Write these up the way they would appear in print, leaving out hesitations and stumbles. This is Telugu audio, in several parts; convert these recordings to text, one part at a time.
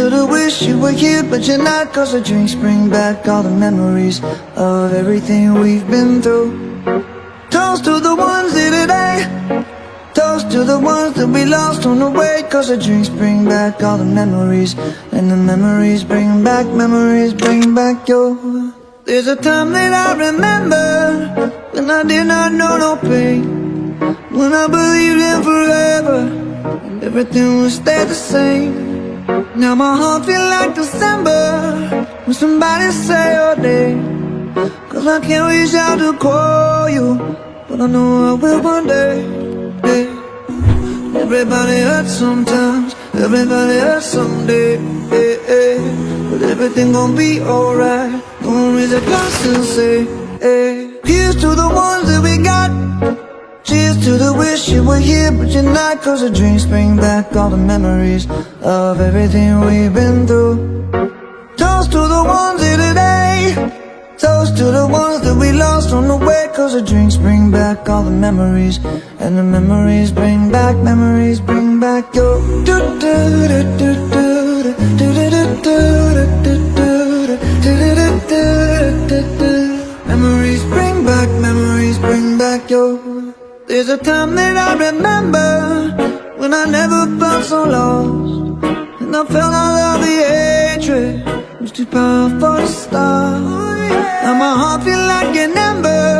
to the wish you were here, but you're not. 'Cause the drinks bring back all the memories of everything we've been through. Toast to the ones here today. Toast to the ones that we lost on the way. 'Cause the drinks bring back all the memories, and the memories bring back your. There's a time that I remember when I did not know no pain, when I believed in forever and everything would stay the same. Now my heart feel like December when somebody say your name. 'Cause I can't reach out to call you, but I know I will one day. Hey. Everybody hurts sometimes, everybody hurts someday. Hey, hey. But everything gon' be alright. Gonna raise a glass and say, hey. Here's to the ones that we got. Cheers to the wish you were here, but you're not. 'Cause the drinks bring back all the memories of everything we've been through. Toast to the ones here today. Toast to the ones that we lost on the way. 'Cause the drinks bring back all the memories, and the memories bring back your. Memories bring back your. There's a time that I remember when I never felt so lost, and I felt all of the hatred was too powerful to stop. Now my heart feel like an ember,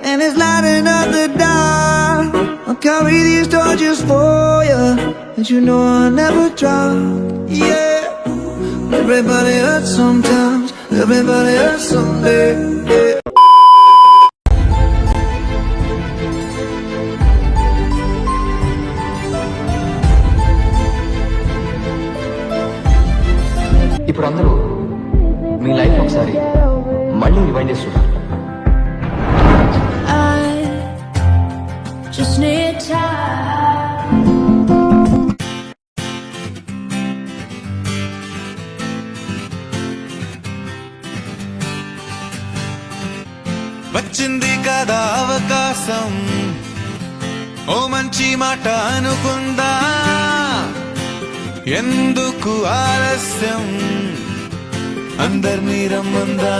and it's lighting up the dark. I'll carry these torches for you, and you know I'll never drop. Yeah, everybody hurts sometimes, everybody hurts someday. Yeah. ఇప్పుడు అందరూ మీ లైఫ్ ఒకసారి మళ్ళీ రివైండ్ చేస్తున్నారు. వచ్చింది కదా అవకాశం, ఓ మంచి మాట అనుకుందా, ఎందుకు ఆలస్యం, అందర్నీ రమ్మందా.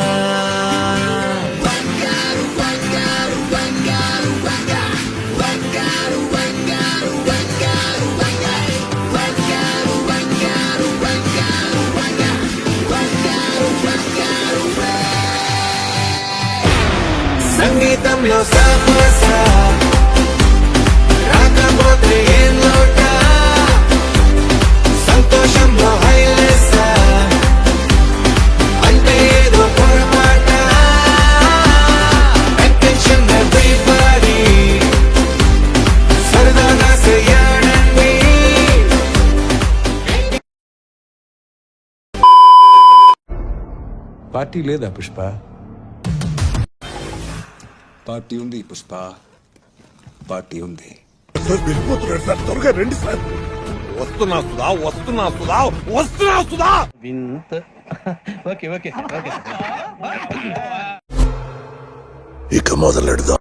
సంగీతంలో సమస్య రాకపోతే ఏం లోట, సంతోషంలో హైలెస్ అంటే ఏదో పొరపాట. అటెన్షన్ ఎవ్రీబడీ సరదాగా చేయాలండి. పార్టీ లేదా పుష్ప? పార్టీ ఉంది పుష్ప, పార్టీ ఉంది. వెళ్ళిపోతున్నాడు సార్, త్వరగా రండి సార్. వస్తున్నా సుధా. వింత ఓకే ఓకే ఓకే. ఇక మొదలెడదాం.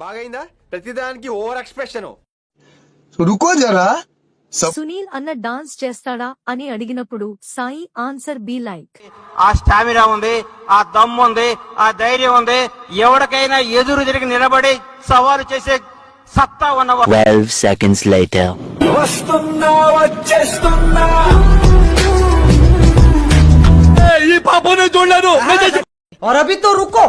బాగైందా? ప్రతిదానికి ఓవర్ ఎక్స్ప్రెషన్. రుకో జరా. సునీల్ అన్న డాన్స్ చేస్తాడా అని అడిగినప్పుడు సాయి ఆన్సర్ బి లైక్. ఆ స్టామినా ఉంది, ఆ దమ్ము ఉంది, ఆ ధైర్యం ఉంది, ఎవరికైనా ఎదురు తిరిగి నిలబడి సవాలు చేసే సత్తా ఉన్నవాడు. 12 seconds later. వస్తున్నా వచ్చేస్తున్నా. ఈ పాపనే చూడలేదు. और अभी तो रुको.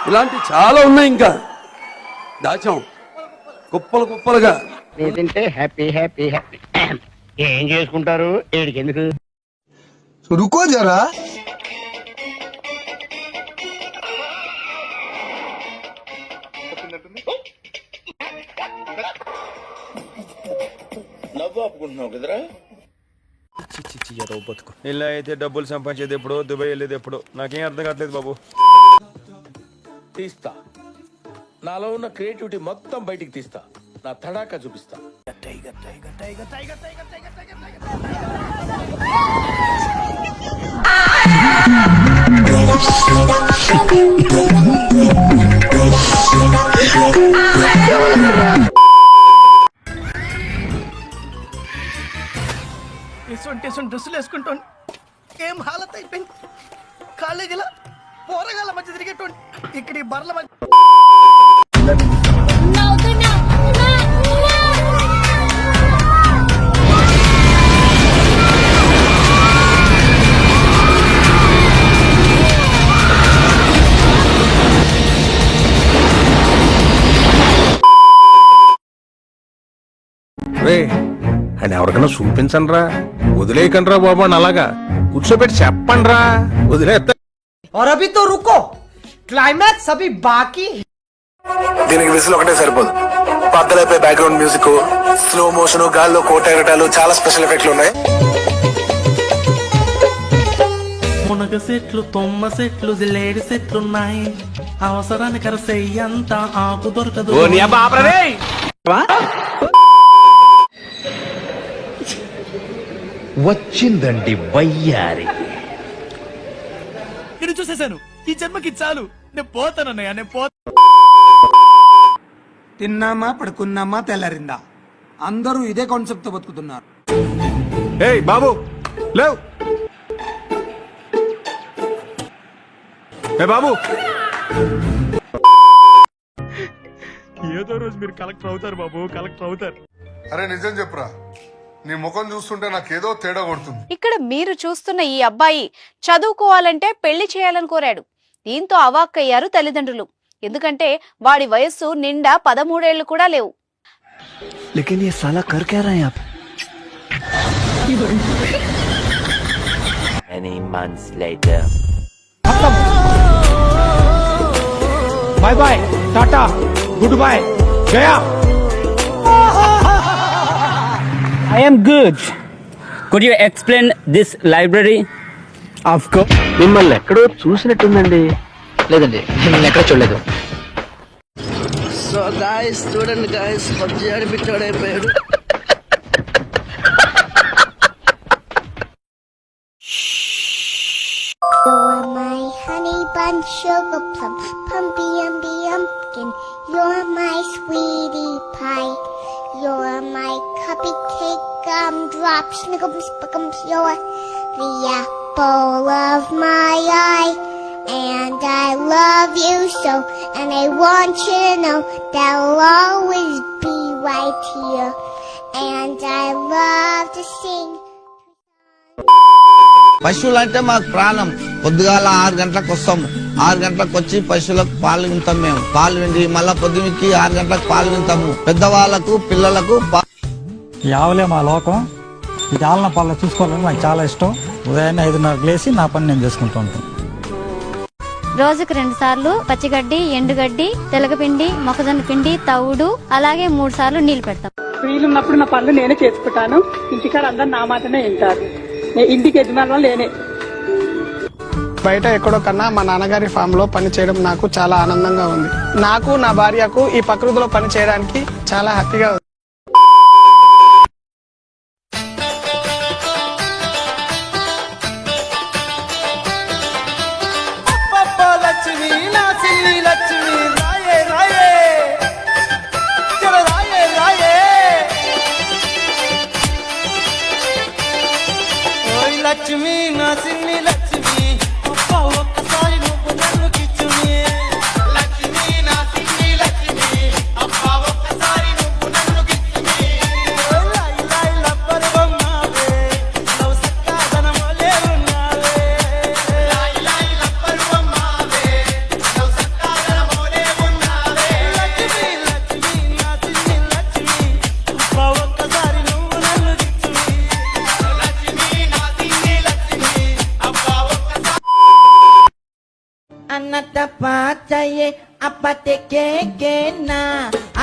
ఇలాంటి చాలా ఉన్నాయి, ఇంకా దాచాం కుప్పలు కుప్పలుగా. లేదంటే హ్యాపీ హ్యాపీ హ్యాపీ. ఏం చేసుకుంటారు ఏడికి ఎందుకు? रुको जरा. నవ్వు ఆపుకుంటున్నావు కదరా. బతుకు ఇలా అయితే డబ్బులు సంపాదించేది ఎప్పుడు దుబాయ్ వెళ్ళేది ఎప్పుడు నాకేం అర్థం కావట్లేదు బాబు. తీస్తా, నాలో ఉన్న క్రియేటివిటీ మొత్తం బయటికి తీస్తా, నా తడాకా చూపిస్తా. ఎటువంటి డ్రెస్సులు వేసుకుంటాను ఏం హాలత్ అయిపోయింది. కాలేజీలో పోరగాళ్ళ మధ్య తిరిగేటువంటి ఇక్కడ ఈ బర్ల మధ్య అని ఎవరికైనా చూపించండి రా, వదిలేయకండి రా బాబు అని అలాగా కూర్చోబెట్టి చెప్పండి రా, వదిలేస్తా. और अभी तो रुको, क्लाइमैक्स अभी बाकी. దీనికి విసులు ఒకటే సరిపోదు. పక్కలైపోయి బ్యాక్గ్రౌండ్ మ్యూజిక్, స్లో మోషన్, గాల్లో కోట ఎగటాలు, చాలా స్పెషల్ ఎఫెక్ట్లు ఉన్నాయి. మునగ సెట్లు, తొమ్మ సెట్లు, జిలేడి సెట్లున్నాయి. అవసరానికి కరసెయ్యంత ఆకు దొరకదు. వచ్చిందండి వయ్యారి. నేను చూసేశాను, ఈ జన్మకి చాలు, నేను పోతానన్నయ్య, నేను పోతా. తిన్నామా పడుకున్నామా తెల్లారిందా, అందరూ ఇదే కాన్సెప్ట్ తో బతుకుతున్నారు. ఏయ్ బాబు లేవ్, ఏ బాబు, ఏదో రోజు మీరు కలెక్టర్ అవుతారు బాబు, కలెక్టర్ అవుతారు. అరే నిజం చెప్పురా, నీ ముఖం చూస్తుంటే నాకేదో తేడా కొడుతుంది. ఇక్కడ మీరు చూస్తున్న ఈ అబ్బాయి చదువుకోవాలంటే పెళ్లి చేయాలని కోరాడు. దీంతో అవాక్కయ్యారు తల్లిదండ్రులు. ఎందుకంటే వాడి వయస్సు నిండా 13 ఏళ్లు కూడా లేవు. लेकिन ये साला कर क्या रहा है यहाँ पे? Many months later. Bye bye, tata, good bye, గయా. I am good. Could you explain this library? Of course. మిమ్మల్ని ఎక్కడో చూసినట్టుందండి. లేదండి, నేను ఎక్కడ చూడలేదు. సో గాయ్స్ చూడండి గాయ్స్, పబ్జి ఆడిపిచ్చాడైపోయాడు. You're my honey bun, sugar plum, pumpy umby umpkin. You're my sweetie pie. You're my cupcake, gumdrop, snickums, spickums. You're the apple of my eye. And I love you so, and I want you to know that I'll always be right here. And I love to sing. పశువులు అంటే మాకు ప్రాణం. పొద్దుగాల 6 గంటలకు వస్తాము, 6 గంటలకు వచ్చి పశువులకు పాలు వింటాం. మేము పాలు విండి మళ్ళా పొద్దుకి 6 గంటలకు పాలు వింటాము. పెద్దవాళ్ళకు పిల్లలకు యావలే మా లోకం. ఈ ఆలన పాలు చూసుకోవాలని నాకు చాలా ఇష్టం. ఉదయాన్నే 5:30 లేసి నా పని నేను చేసుకుంటూ ఉంటాను. రోజుకు 2 సార్లు పచ్చిగడ్డి, ఎండుగడ్డి, తెలగపిండి, మొక్కజొన్న పిండి, తవుడు, అలాగే 3 సార్లు నీళ్లు పెడతాం. వీలున్నప్పుడు నా పనులు నేనే చేసుకుంటాను. ఇంటికాడ అందరు నా మాటనే వింటారు. ఇంటికి యజమానులు నేనే. బయట ఎక్కడో కన్నా మా నాన్నగారి ఫామ్ లో పని చేయడం నాకు చాలా ఆనందంగా ఉంది. నాకు నా భార్యకు ఈ ప్రకృతిలో పని చేయడానికి చాలా హ్యాపీగా ఉంది. లక్ష్మి నా సిల్లి లక్ష్మి, రాయే రాయే, చల రాయే రాయే. ఓయ్ లక్ష్మి నా సిల్లి లక్ష్మి, అబ్బా ఒక్కసారి నువ్వు నన్ను కిచ్చుమి. లక్ష్మి నా సిల్లి లక్ష్మి, అబ్బా ఒక్కసారి నువ్వు నన్ను కిచ్చుమి. లాయి లాయి లబ్బరు బొమ్మావే, నవ్వు సక్కాదనమోలే ఉన్నావే. లాయి లాయి లబ్బరు బొమ్మావే, నవ్వు సక్కాదనమోలే ఉన్నావే. లక్ష్మి లక్ష్మి నా సిల్లి లక్ష్మి, అబ్బా ఒక్కసారి నువ్వు నన్ను కిచ్చుమి. లక్ష్మి నా సిల్లి లక్ష్మి, అబ్బా ఒక్కసారి. Anata pachaye, apate ke na,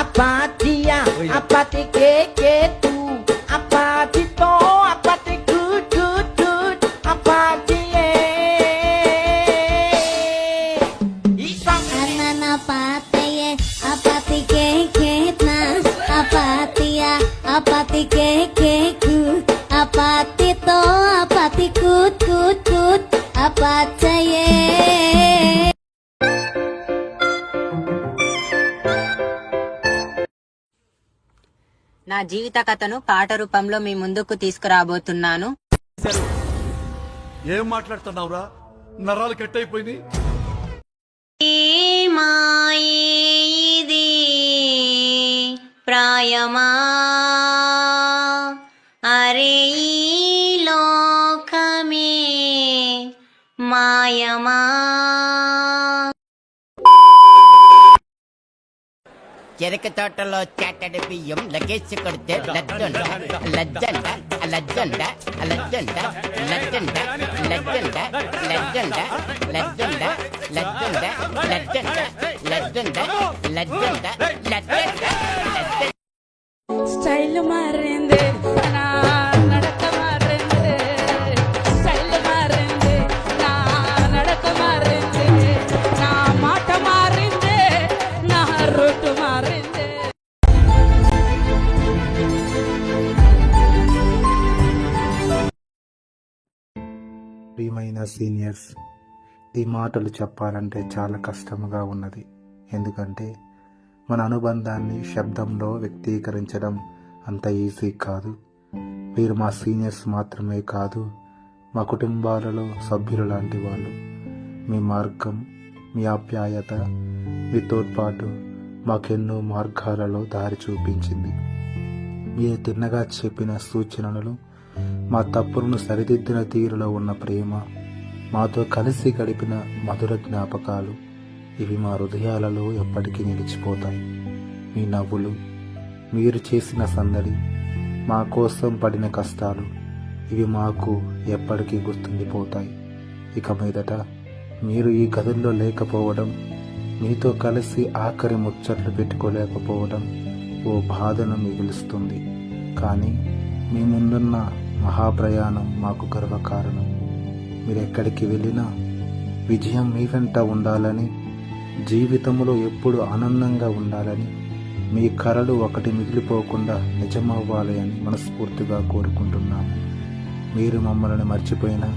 apatia, apate ke tu, apati to, apate ku tu tu. నా జీవిత కథను పాట రూపంలో మీ ముందుకు తీసుకురాబోతున్నాను. ఏం మాట్లాడుతున్నావురా? నరాలు కట్ అయిపోయింది. ఇది ప్రాయమా అరే ఈ లోకమే మాయమా. చెరక తోటలో చాటడి బియ్యం లగేసి కొడితే లజ్జండ లజ్జండ లజ్జండ లజ్జండ లజ్జండ లజ్జండ లజ్జండ లజ్జండ లజ్జండ లజ్జండ లజ్జండ లజ్జండ లజ్జండ. స్టైల్ మారింది, నా నడక మారింది, స్టైల్ మారింది, నా నడక మారింది, నా మాట మారింది, నా రూట్ మారింది. ప్రియమైన సీనియర్స్, ఈ మాటలు చెప్పాలంటే చాలా కష్టముగా ఉన్నది. ఎందుకంటే మన అనుబంధాన్ని శబ్దంలో వ్యక్తీకరించడం అంత ఈజీ కాదు. మీరు మా సీనియర్స్ మాత్రమే కాదు, మా కుటుంబాలలో సభ్యులు లాంటి వాళ్ళు. మీ మార్గం, మీ ఆప్యాయత, మీ తోడ్పాటు మాకెన్నో మార్గాలలో దారి చూపించింది. మీరు తిన్నగా చెప్పిన సూచనలు, మా తప్పులను సరిదిద్దిన తీరులో ఉన్న ప్రేమ, మాతో కలిసి గడిపిన మధుర జ్ఞాపకాలు, ఇవి మా హృదయాలలో ఎప్పటికీ నిలిచిపోతాయి. మీ నవ్వులు, మీరు చేసిన సందడి, మా కోసం పడిన కష్టాలు, ఇవి మాకు ఎప్పటికీ గుర్తుండిపోతాయి. ఇక మీదట మీరు ఈ గదుల్లో లేకపోవడం, మీతో కలిసి ఆఖరి ముచ్చట్లు పెట్టుకోలేకపోవడం ఓ బాధను మిగులుస్తుంది. కానీ మీ ముందున్న మహాప్రయాణం మాకు గర్వకారణం. మీరెక్కడికి వెళ్ళినా విజయం మీ వెంట ఉండాలని, జీవితంలో ఎప్పుడు ఆనందంగా ఉండాలని, మీ కలలు ఒకటి మిగిలిపోకుండా నిజమవ్వాలి అని మనస్ఫూర్తిగా కోరుకుంటున్నాము. మీరు మమ్మల్ని మర్చిపోయినా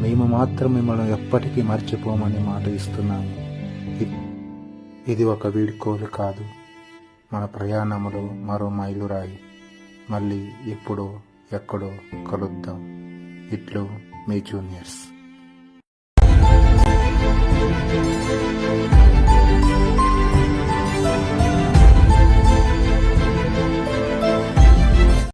మేము మాత్రం మిమ్మల్ని ఎప్పటికీ మర్చిపోమని మాట ఇస్తున్నాము. ఇది ఒక వీడ్కోలు కాదు, మన ప్రయాణంలో మరో మైలురాయి. మళ్ళీ ఎప్పుడో ఎక్కడో కలుద్దాం. ఇట్లు మీ జూనియర్స్.